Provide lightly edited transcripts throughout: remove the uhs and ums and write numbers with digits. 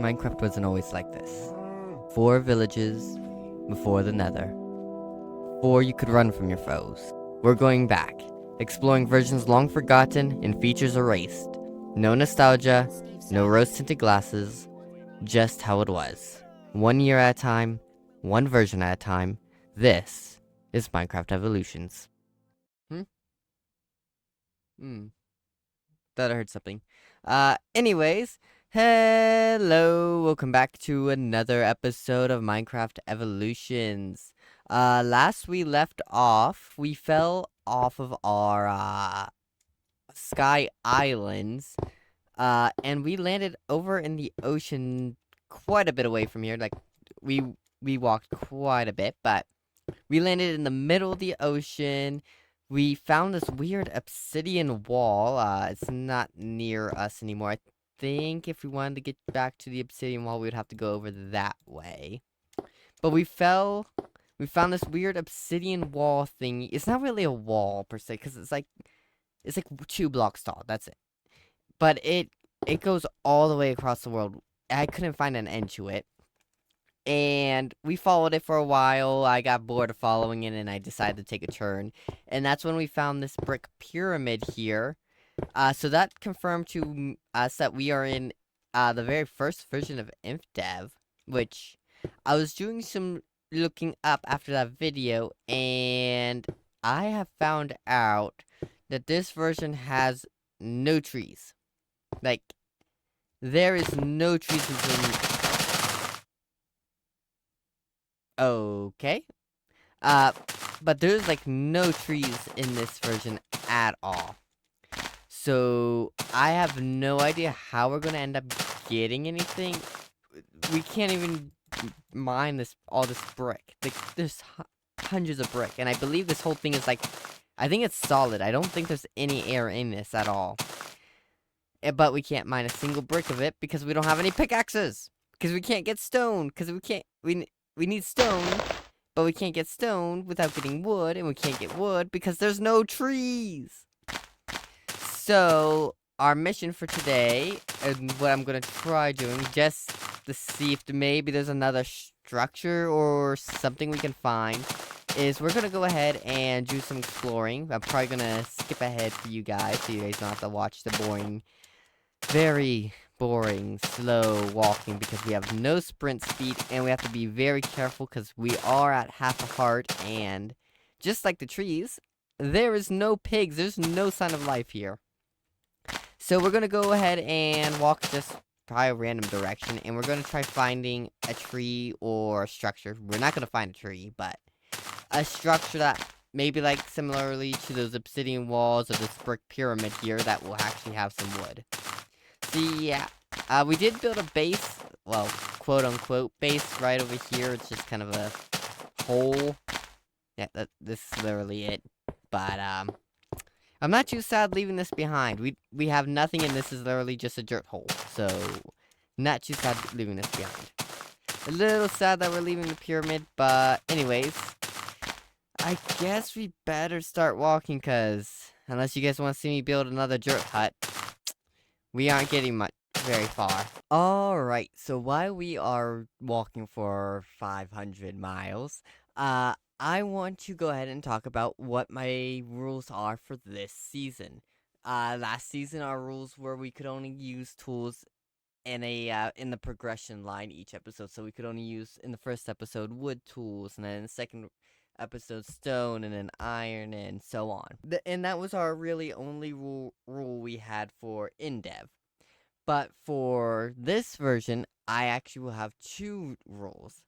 Minecraft wasn't always like this. 4 villages before the nether. 4 you could run from your foes. We're going back, exploring versions long forgotten and features erased. No nostalgia, no rose-tinted glasses, just how it was. 1 year at a time, 1 version at a time. This is Minecraft Evolutions. Thought I heard something. Anyways, hello, welcome back to another episode of Minecraft Evolutions. Last we left off, we fell off of our, sky islands, and we landed over in the ocean quite a bit away from here. Like, we walked quite a bit, but we landed in the middle of the ocean. We found this weird obsidian wall. It's not near us anymore. I think if we wanted to get back to the obsidian wall, we would have to go over that way. But we found this weird obsidian wall thing. It's not really a wall per se, because it's like 2 blocks tall. That's it. But it goes all the way across the world. I couldn't find an end to it. And we followed it for a while. I got bored of following it, and I decided to take a turn. And that's when we found this brick pyramid here. So that confirmed to us that we are in the very first version of Infdev, which I was doing some looking up after that video, and I have found out that this version has no trees. Like, there is no trees within. Okay. But there's like no trees in this version at all. So I have no idea how we're gonna end up getting anything. We can't even mine all this brick. Like, there's hundreds of brick, and I believe this whole thing is like, I think it's solid. I don't think there's any air in this at all. But we can't mine a single brick of it because we don't have any pickaxes. Because we can't get stone. Because we need stone, but we can't get stone without getting wood, and we can't get wood because there's no trees. So, our mission for today, and what I'm going to try doing, just to see if maybe there's another structure or something we can find, is we're going to go ahead and do some exploring. I'm probably going to skip ahead for you guys, so you guys don't have to watch the very boring, slow walking, because we have no sprint speed, and we have to be very careful because we are at half a heart, and just like the trees, there is no pigs. There's no sign of life here. So we're going to go ahead and walk just try a random direction, and we're going to try finding a tree or a structure. We're not going to find a tree, but a structure that maybe like similarly to those obsidian walls or this brick pyramid here that will actually have some wood. See, yeah, we did build a base, well, quote-unquote base right over here. It's just kind of a hole. Yeah, this is literally it. But, I'm not too sad leaving this behind. We have nothing, and this is literally just a dirt hole. So, not too sad leaving this behind. A little sad that we're leaving the pyramid, but anyways, I guess we better start walking, because unless you guys want to see me build another dirt hut, we aren't getting very far. Alright, so while we are walking for 500 miles, I want to go ahead and talk about what my rules are for this season. Last season our rules were we could only use tools in the progression line each episode. So we could only use, in the first episode, wood tools, and then in the second episode, stone, and then iron, and so on. And that was our really only rule we had for Infdev. But for this version, I actually will have 2 rules.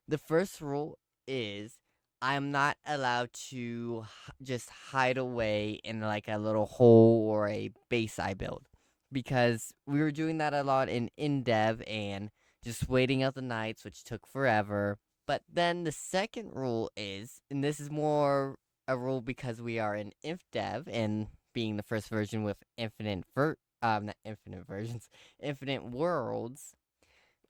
The first rule is I'm not allowed to just hide away in like a little hole or a base I build. Because we were doing that a lot in Infdev and just waiting out the nights, which took forever. But then the second rule is, and this is more a rule because we are in Infdev and being the first version with not infinite versions, infinite worlds,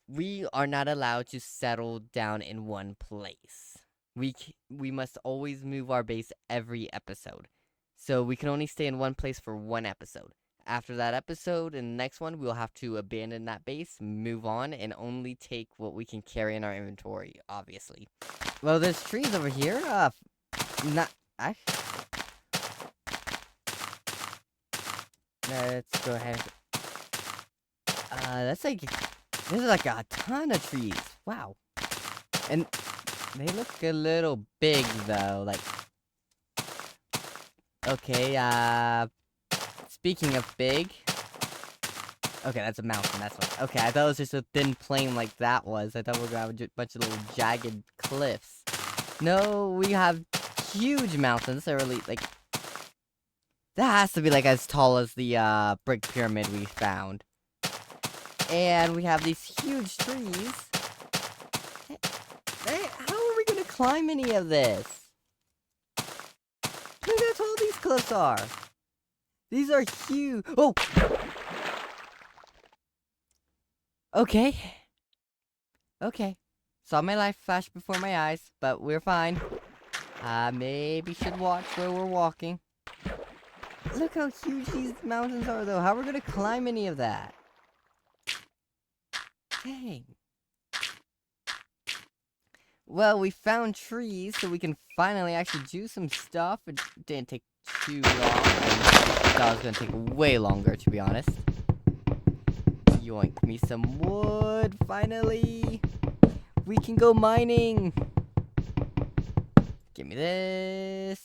we are not allowed to settle down in one place. We must always move our base every episode. So we can only stay in one place for one episode. After that episode, in the next one, we'll have to abandon that base, move on, and only take what we can carry in our inventory, obviously. Well, there's trees over here. Not... I... Let's go ahead. That's like... There's like a ton of trees. Wow. And they look a little big, though. Like... Okay, speaking of big... Okay, that's a mountain, that's what... Okay, I thought it was just a thin plain like that was. I thought we were gonna have a bunch of little jagged cliffs. No, we have huge mountains. They're really, like... That has to be, like, as tall as the, brick pyramid we found. And we have these huge trees. Hey, how are we gonna climb any of this? Look how tall these cliffs are. These are huge. Oh! Okay. Okay. Saw my life flash before my eyes, but we're fine. Maybe should watch where we're walking. Look how huge these mountains are, though. How are we gonna climb any of that? Dang. Well, we found trees, so we can finally actually do some stuff. It didn't take too long. I thought it was gonna take way longer, to be honest. Yoink me some wood, finally! We can go mining! Give me this!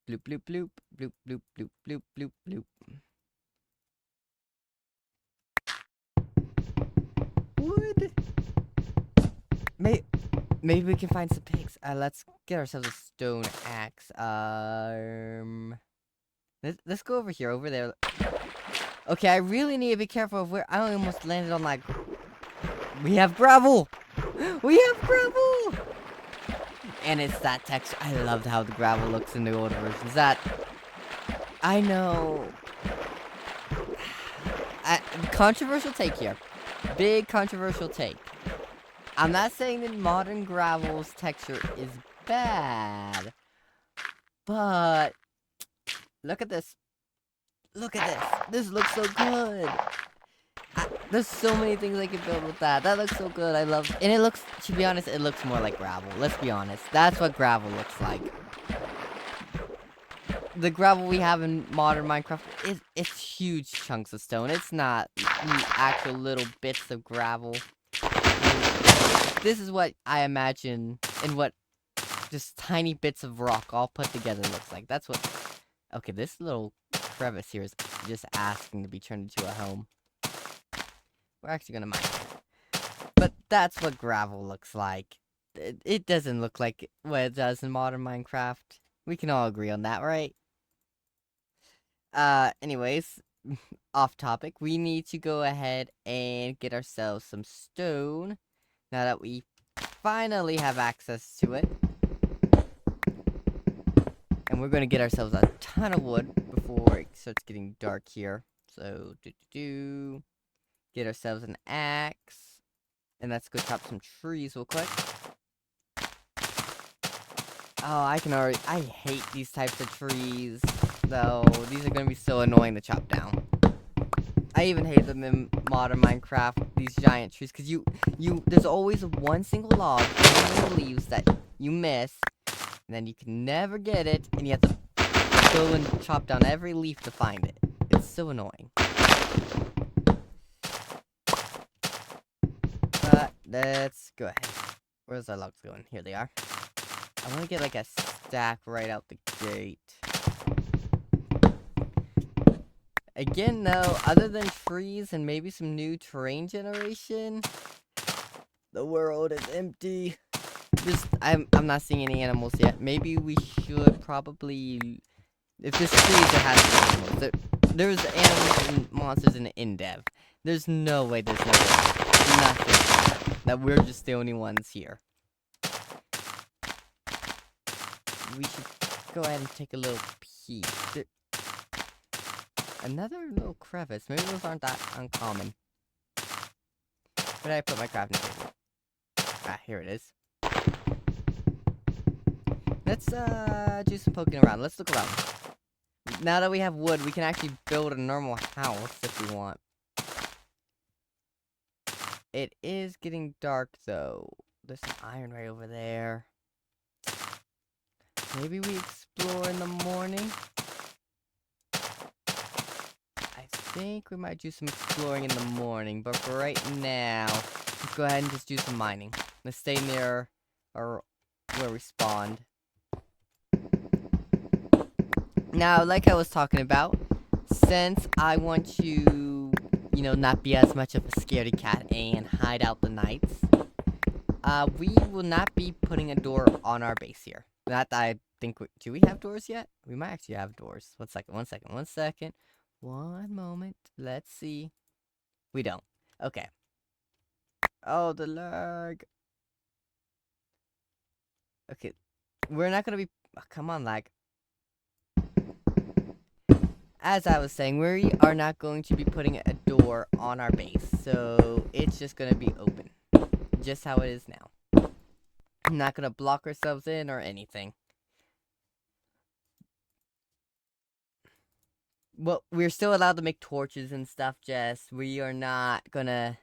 Bloop, bloop, bloop, bloop, bloop, bloop, bloop, bloop, bloop. Wood! Maybe we can find some pigs. Let's get ourselves a stone axe. Let's go over here, over there. Okay, I really need to be careful of where I almost landed on like. We have gravel! We have gravel! And it's that texture. I loved how the gravel looks in the older versions. I know. Controversial take here. Big controversial take. I'm not saying that modern gravel's texture is bad. But look at this. Look at this. This looks so good. There's so many things I can build with that. That looks so good. I love... And it looks... To be honest, it looks more like gravel. Let's be honest. That's what gravel looks like. The gravel we have in modern Minecraft, it's huge chunks of stone. It's not actual little bits of gravel. This is what I imagine and what just tiny bits of rock all put together looks like. That's what... Okay, this little crevice here is just asking to be turned into a home. We're actually gonna mine it. But that's what gravel looks like. It doesn't look like what it does in modern Minecraft. We can all agree on that, right? Anyways, off topic. We need to go ahead and get ourselves some stone. Now that we finally have access to it. And we're gonna get ourselves a ton of wood before it starts getting dark here. So, get ourselves an axe. And let's go chop some trees real quick. Oh, I hate these types of trees, though. These are gonna be so annoying to chop down. I even hate them in modern Minecraft, these giant trees, because there's always one single log, and leaves that you miss, and then you can never get it, and you have to go and chop down every leaf to find it. It's so annoying. But let's go ahead. Where's our logs going? Here they are. I want to get like a stack right out the gate. Again, though, other than trees and maybe some new terrain generation, the world is empty. I'm not seeing any animals yet. Maybe we should probably... If there's trees, there has to be animals. There's animals and monsters in Infdev. There's no way there's nothing. That we're just the only ones here. We should go ahead and take a little peek. Another little crevice. Maybe those aren't that uncommon. Where did I put my crafting table? Ah, here it is. Let's do some poking around. Let's look around. now that we have wood, we can actually build a normal house if we want. It is getting dark, though. There's some iron right over there. Maybe we explore in the morning? I think we might do some exploring in the morning, but for right now, let's go ahead and just do some mining. Let's stay near where we spawned. Now, like I was talking about, since I want to, you know, not be as much of a scaredy cat and hide out the nights, we will not be putting a door on our base here. Not that I think do we have doors yet? We might actually have doors. One second. One moment. Let's see. We don't. Okay. Oh, the lag. Okay. We're not gonna be... Oh, come on, lag. As I was saying, we are not going to be putting a door on our base. So, it's just gonna be open. Just how it is now. I'm not gonna block ourselves in or anything. Well, we're still allowed to make torches and stuff, Jess. We are not gonna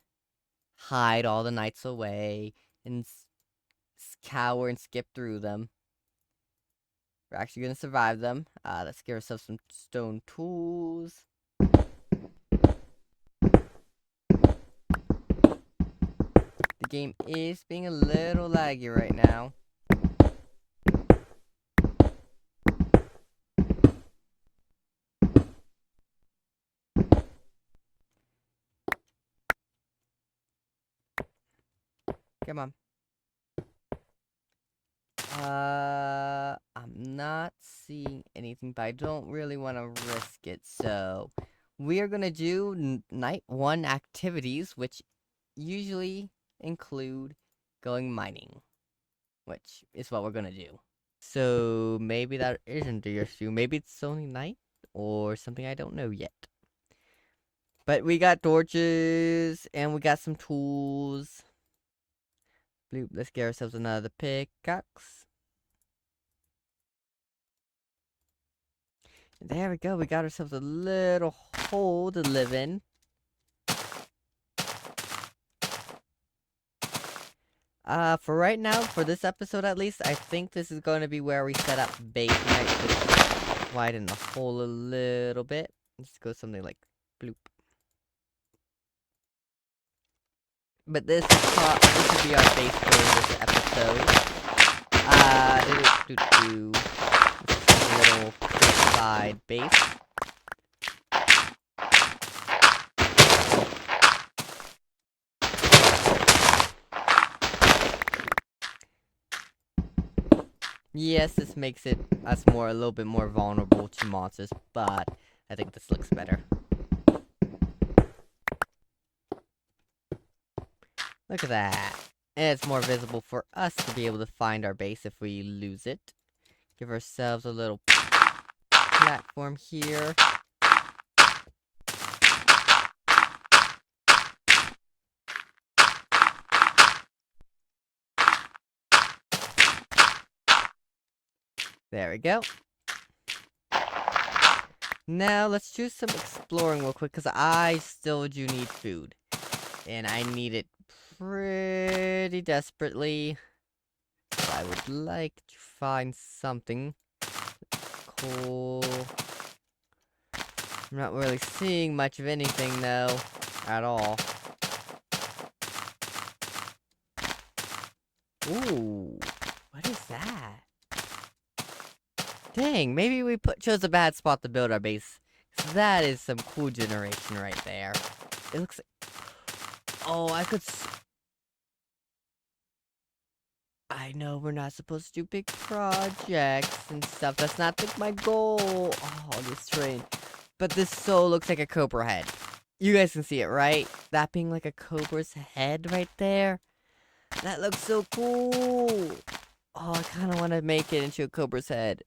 hide all the nights away and cower and skip through them. We're actually gonna survive them. Let's get ourselves some stone tools. The game is being a little laggy right now. Come on. I'm not seeing anything, but I don't really want to risk it, so we are gonna do night 1 activities, which usually include going mining, which is what we're gonna do. So maybe that isn't the issue. Maybe it's only night or something I don't know yet. But we got torches and we got some tools. Bloop, let's get ourselves another pickaxe. There we go. We got ourselves a little hole to live in. For right now, for this episode at least, I think this is going to be where we set up base. Might just widen the hole a little bit. Let's go something like bloop. But this would be our base for this episode. A little side base. Yes, this makes us a little bit more vulnerable to monsters, but I think this looks better. Look at that. And it's more visible for us to be able to find our base if we lose it. Give ourselves a little platform here. There we go. Now, let's do some exploring real quick, because I still do need food. And I need it pretty desperately. So I would like to find something cool. I'm not really seeing much of anything, though, at all. Ooh, what is that? Dang, maybe we chose a bad spot to build our base. That is some cool generation right there. It looks like... Oh, I know we're not supposed to do big projects and stuff. That's not my goal. Oh, this train. But this so looks like a cobra head. You guys can see it, right? That being like a cobra's head right there. That looks so cool. Oh, I kind of want to make it into a cobra's head.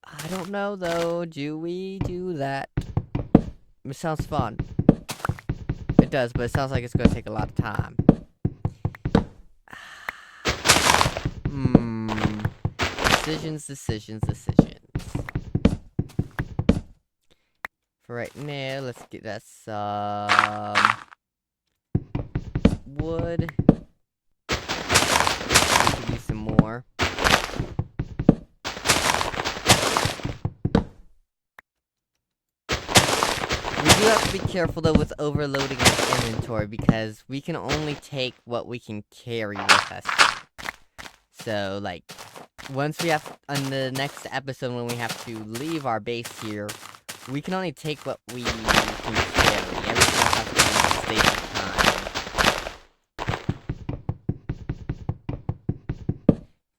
I don't know, though. Do we do that? It sounds fun. It does, but it sounds like it's going to take a lot of time. Decisions. For right now, let's get us some wood. We could use some more. We do have to be careful though with overloading our inventory because we can only take what we can carry with us. So, like, once we have, on the next episode when we have to leave our base here, we can only take what we can carry. Everything else has to be in a state of time.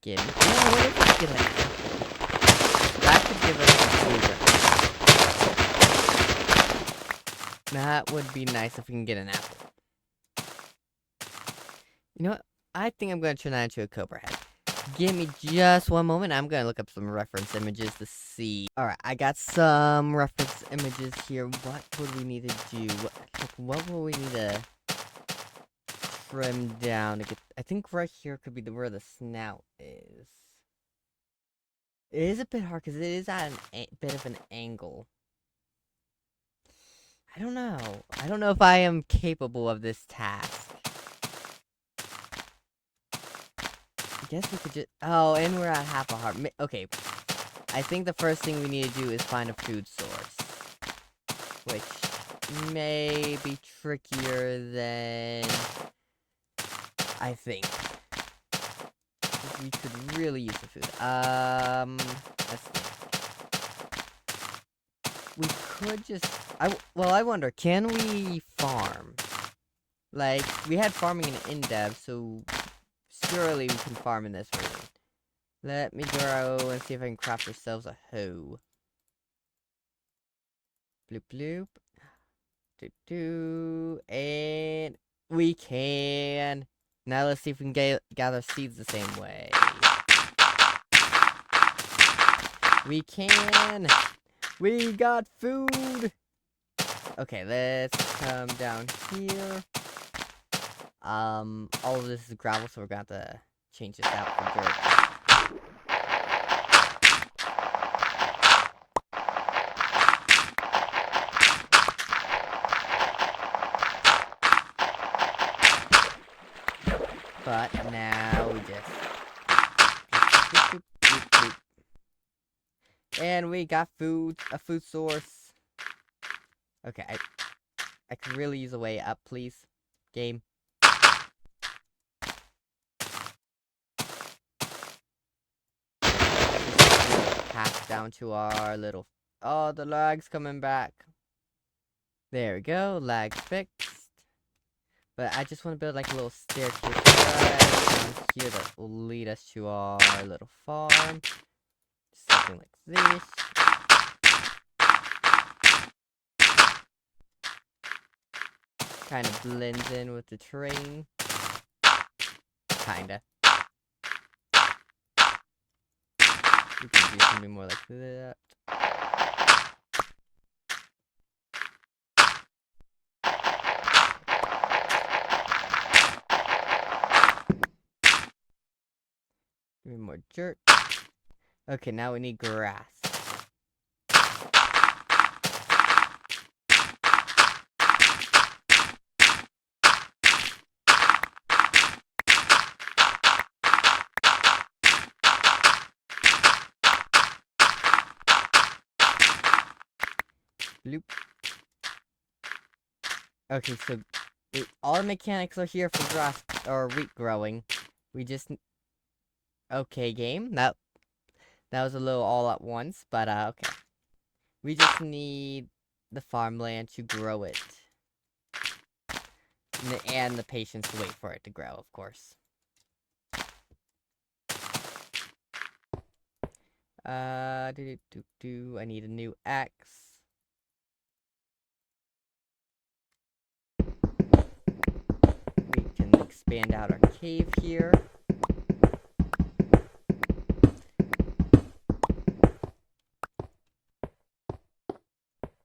Give me. Oh, what if we get an apple? That could give us some food. That would be nice if we can get an apple. You know what? I think I'm going to turn that into a cobra head. Give me just one moment. I'm going to look up some reference images to see. Alright, I got some reference images here. What would we need to do? What will we need to trim down to get... I think right here could be where the snout is. It is a bit hard because it is at a bit of an angle. I don't know. I don't know if I am capable of this task. I guess we could just... Oh, and we're at half a heart. Okay. I think the first thing we need to do is find a food source. Which may be trickier than I think. We could really use the food. Let's think. We could just... Well, I wonder, can we farm? Like, we had farming in Infdev, so... Surely we can farm in this version. Let me go and see if I can craft ourselves a hoe. Bloop bloop. And we can. Now let's see if we can gather seeds the same way. We can. We got food. Okay, let's come down here. All of this is gravel, so we're gonna have to change this out for dirt. But now we just... And we got food, a food source. Okay, I could really use a way up, please. Game. Pass down to our little... Oh, the lag's coming back. There we go, lag fixed. But I just want to build like a little staircase right down here that will lead us to our little farm. Something like this. Kind of blends in with the terrain. Kinda. We can do something more like that. Give me more dirt. Okay, now we need grass. Bloop. Okay, so all the mechanics are here for grass or wheat growing. We just... Okay, game. That was a little all at once, but okay. We just need the farmland to grow it. And the patience to wait for it to grow, of course. I need a new axe. We can expand out our cave here.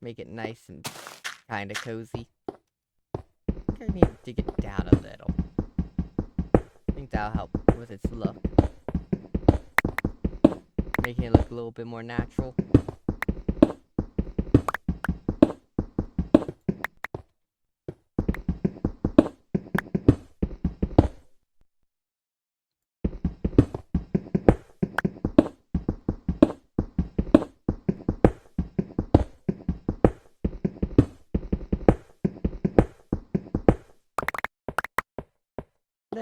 Make it nice and kinda cozy. I need to dig it down a little. I think that'll help with its look. Making it look a little bit more natural.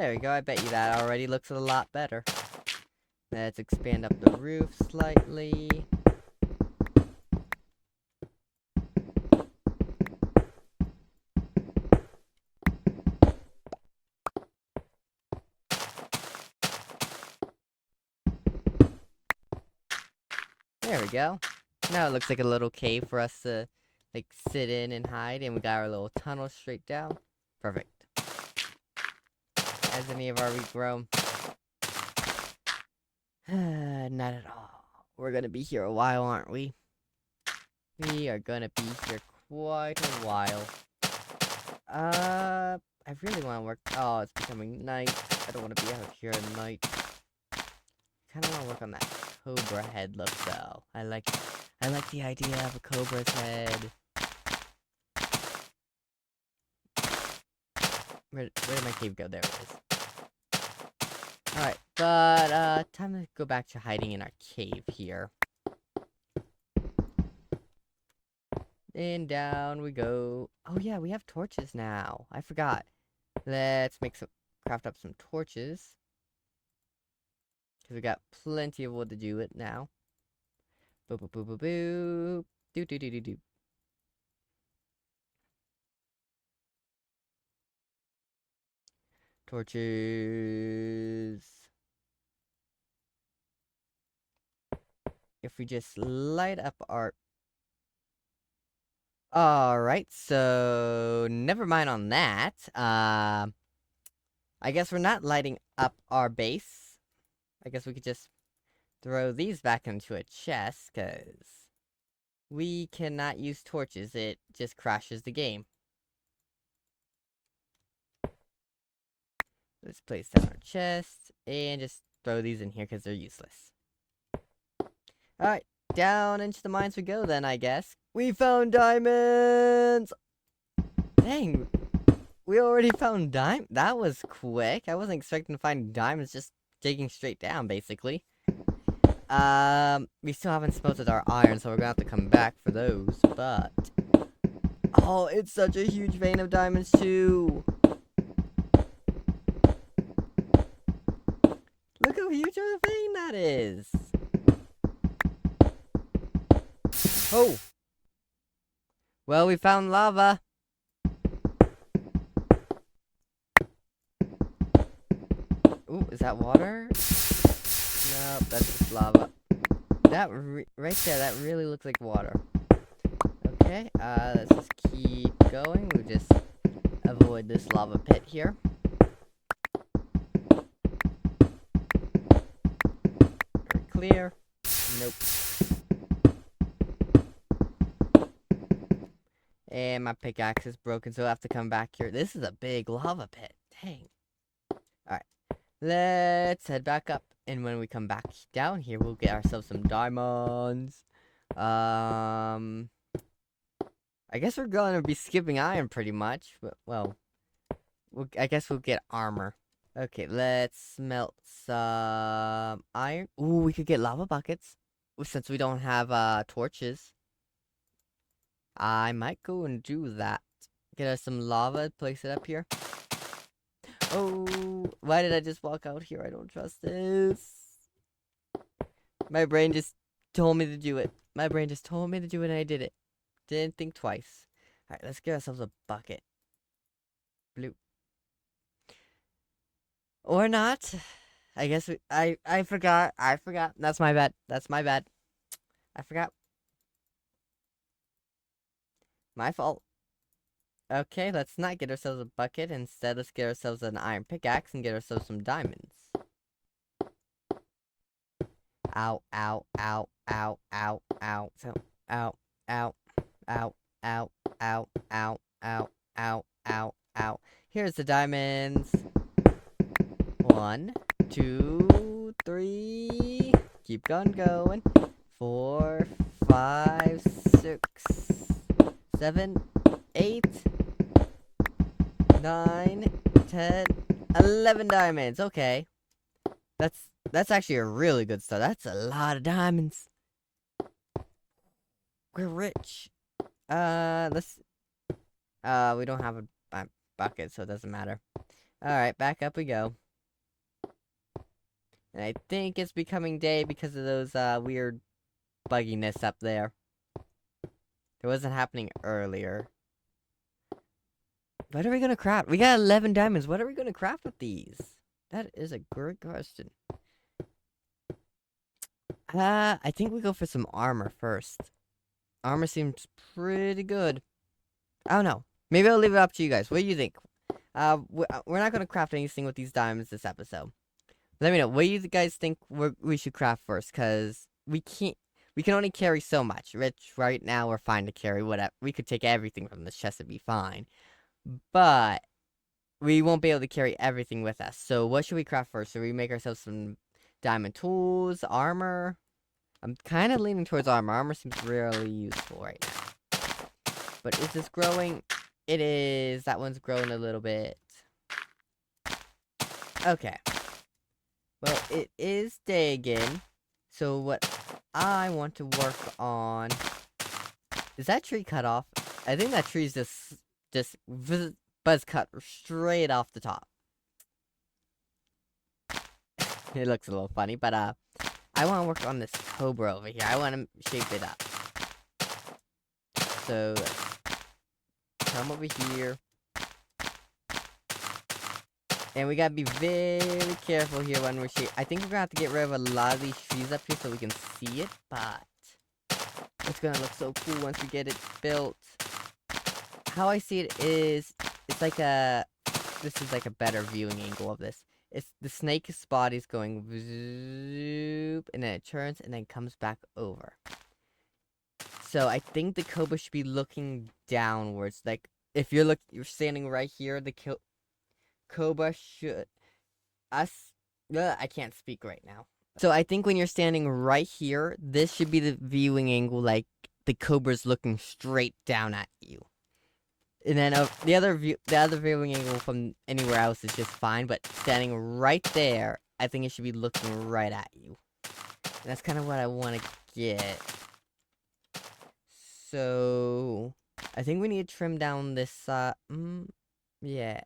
There we go. I bet you that already looks a lot better. Let's expand up the roof slightly. There we go. Now it looks like a little cave for us to, like, sit in and hide, and we got our little tunnel straight down. Perfect. Has any of our wheat grown? Not at all. We're gonna be here a while, aren't we? We are gonna be here quite a while. I really want to work. Oh, it's becoming night. I don't want to be out here at night. Kind of want to work on that cobra head look, though. I like the idea of a cobra's head. Where did my cave go? There it is. Alright, but, time to go back to hiding in our cave here. And down we go. Oh yeah, we have torches now. I forgot. Let's craft up some torches. Because we got plenty of wood to do it now. Boop, boop, boop, boop, boop. Do, do, do, do, do. Torches. If we just light up our... Alright, so... Never mind on that. I guess we're not lighting up our base. I guess we could just throw these back into a chest, because we cannot use torches. It just crashes the game. Let's place down our chest, and just throw these in here, because they're useless. Alright, down into the mines we go then, I guess. We found diamonds! Dang, we already found diamonds? That was quick. I wasn't expecting to find diamonds just digging straight down, basically. We still haven't smelted our iron, so we're gonna have to come back for those, but... Oh, it's such a huge vein of diamonds, too! Look how huge of a vein that is! Oh! Well, we found lava! Ooh, is that water? Nope, that's just lava. That right there, that really looks like water. Okay, let's just keep going. We'll just avoid this lava pit here. Very clear. Nope. And my pickaxe is broken, so I'll have to come back here. This is a big lava pit. Dang. Alright. Let's head back up. And when we come back down here, we'll get ourselves some diamonds. I guess we're gonna be skipping iron pretty much. But, well, I guess we'll get armor. Okay, let's smelt some iron. Ooh, we could get lava buckets. Since we don't have, torches. I might go and do that. Get us some lava, place it up here. Oh, why did I just walk out here? I don't trust this. My brain just told me to do it. My brain just told me to do it and I did it. Didn't think twice. Alright, let's get ourselves a bucket. Blue. Or not. I guess I forgot. I forgot. That's my bad. That's my bad. I forgot. My fault. Okay, let's not get ourselves a bucket. Instead, let's get ourselves an iron pickaxe and get ourselves some diamonds. Ow, ow, ow, ow, ow, ow. So, ow, ow, ow, ow, ow, ow, ow, ow, ow, ow. Here's the diamonds. 1, 2, 3. Keep on going. 4, 5, 6, 7, 8, 9, 10, 11 diamonds. Okay. That's actually a really good start. That's a lot of diamonds. We're rich. We don't have a bucket, so it doesn't matter. Alright, back up we go. And I think it's becoming day because of those, weird bugginess up there. It wasn't happening earlier. What are we gonna craft? We got 11 diamonds. What are we gonna craft with these? That is a great question. I think we go for some armor first. Armor seems pretty good. I don't know. Maybe I'll leave it up to you guys. What do you think? We're not gonna craft anything with these diamonds this episode. Let me know. What do you guys think we should craft first? Cause we can't. We can only carry so much. Which right now we're fine to carry whatever. We could take everything from this chest and be fine. But we won't be able to carry everything with us. So what should we craft first? Should we make ourselves some diamond tools, armor? I'm kind of leaning towards armor. Armor seems really useful right now. But is this growing? It is. That one's growing a little bit. Okay. Well, it is day again. So what I want to work on... Is that tree cut off? I think that tree's just buzz cut straight off the top. It looks a little funny, but I want to work on this cobra over here. I want to shape it up. So come over here. And we gotta be very careful here when we're shaping. I think we're gonna have to get rid of a lot of these trees up here so we can see it, but it's gonna look so cool once we get it built. How I see it is, it's like this is like a better viewing angle of this. It's the snake's body's going zoop, and then it turns and then comes back over. So I think the cobra should be looking downwards. Like if you're standing right here, the cobra should I can't speak right now. So I think when you're standing right here, this should be the viewing angle, like the cobra's looking straight down at you. And then the other viewing angle from anywhere else is just fine, but standing right there, I think it should be looking right at you. And that's kind of what I want to get. So I think we need to trim down this. Yeah.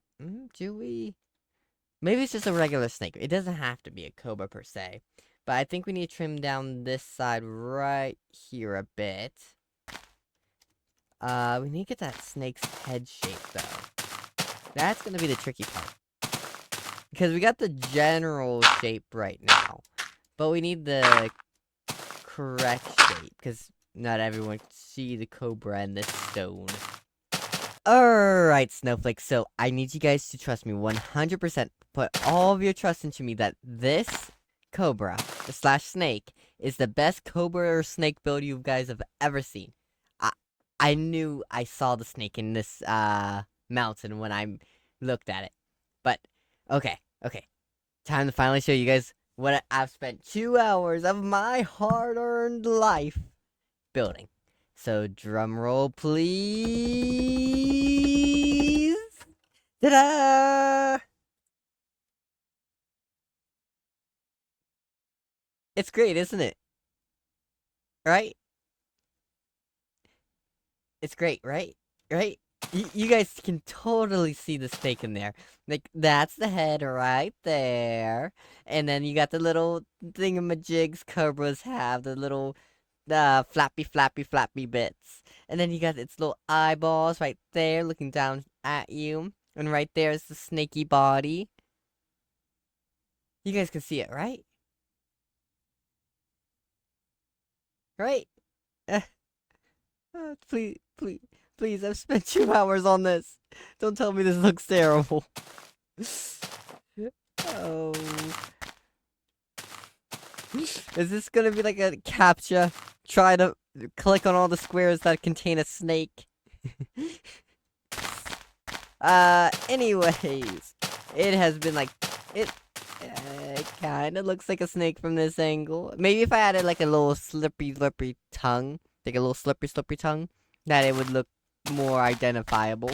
Do we? Maybe it's just a regular snake. It doesn't have to be a cobra per se. But I think we need to trim down this side right here a bit. We need to get that snake's head shape, though. That's gonna be the tricky part. Because we got the general shape right now. But we need the correct shape. Because not everyone can see the cobra in this stone. Alright, Snowflake, so I need you guys to trust me 100%. Put all of your trust into me that this cobra, / snake, is the best cobra or snake build you guys have ever seen. I knew I saw the snake in this, mountain when I looked at it. But, okay. Time to finally show you guys what I've spent 2 hours of my hard-earned life building. So, drum roll, please. Ta-da! It's great, isn't it? Right? It's great, right? Right? You guys can totally see the snake in there. Like, that's the head right there. And then you got the little thingamajigs cobras have, the little flappy bits. And then you got its little eyeballs right there looking down at you. And right there is the snaky body. You guys can see it, right? Right? Please, I've spent 2 hours on this. Don't tell me this looks terrible. Oh. Is this gonna be like a CAPTCHA? Try to click on all the squares that contain a snake. Anyways. It has been like... It kinda looks like a snake from this angle. Maybe if I added like a little slippery tongue. Like a little slippery tongue. That it would look more identifiable.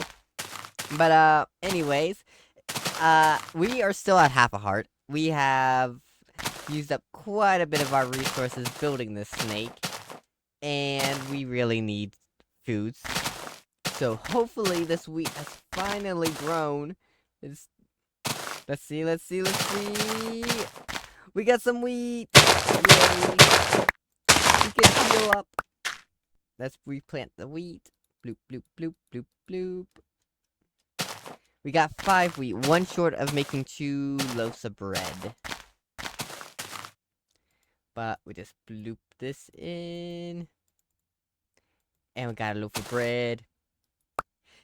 But, anyways. We are still at half a heart. We have used up quite a bit of our resources building this snake. And we really need foods. So hopefully this wheat has finally grown. Let's see, let's see, let's see. We got some wheat. Yay. We can heal up. Let's replant the wheat. Bloop, bloop, bloop, bloop, bloop. We got 5 wheat, 1 short of making 2 loaves of bread. But we just bloop this in. And we got a loaf of bread.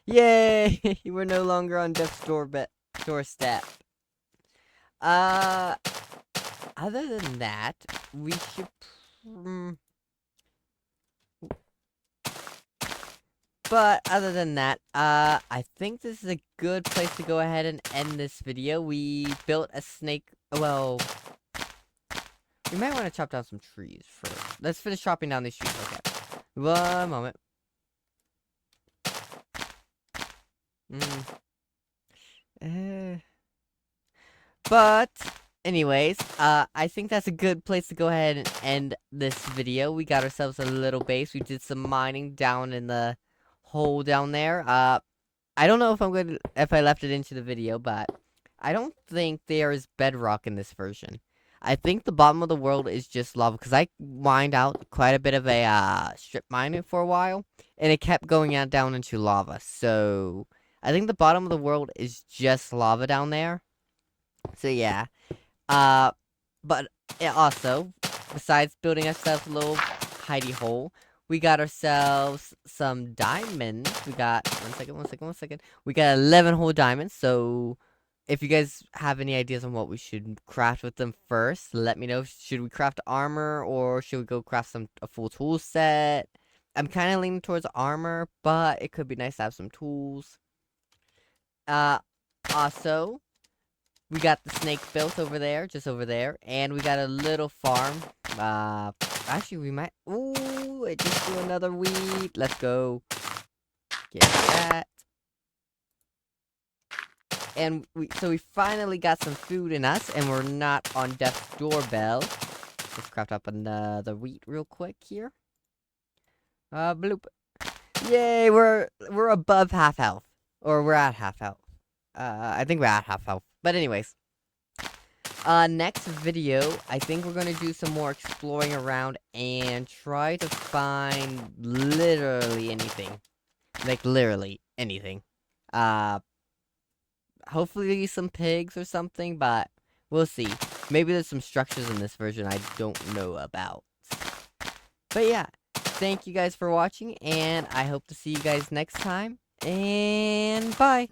Yay! We're no longer on death's doorstep. Other than that, we should... But other than that, I think this is a good place to go ahead and end this video. We built a snake... Well... We might want to chop down some trees first. Let's finish chopping down these trees. Okay. One moment. But, anyways, I think that's a good place to go ahead and end this video. We got ourselves a little base. We did some mining down in the hole down there. I don't know if I left it into the video, but I don't think there is bedrock in this version. I think the bottom of the world is just lava, because I mined out quite a bit of a strip mining for a while, and it kept going down into lava. So I think the bottom of the world is just lava down there. So yeah. But also, besides building ourselves a little hidey hole, we got ourselves some diamonds. We got one second. We got 11 whole diamonds. So if you guys have any ideas on what we should craft with them first, let me know. Should we craft armor, or should we go craft a full tool set? I'm kind of leaning towards armor, but it could be nice to have some tools. Also, we got the snake built over there, just over there, and we got a little farm. Actually, we might... Ooh, it just threw another wheat. Let's go. Get that. And so we finally got some food in us, and we're not on death's doorbell. Let's craft up another wheat real quick here. Bloop. Yay, we're above half health. Or we're at half health. I think we're at half health. But anyways. Next video, I think we're gonna do some more exploring around and try to find literally anything. Like, literally anything. Hopefully some pigs or something, but we'll see. Maybe there's some structures in this version I don't know about. But yeah, thank you guys for watching, and I hope to see you guys next time, and bye!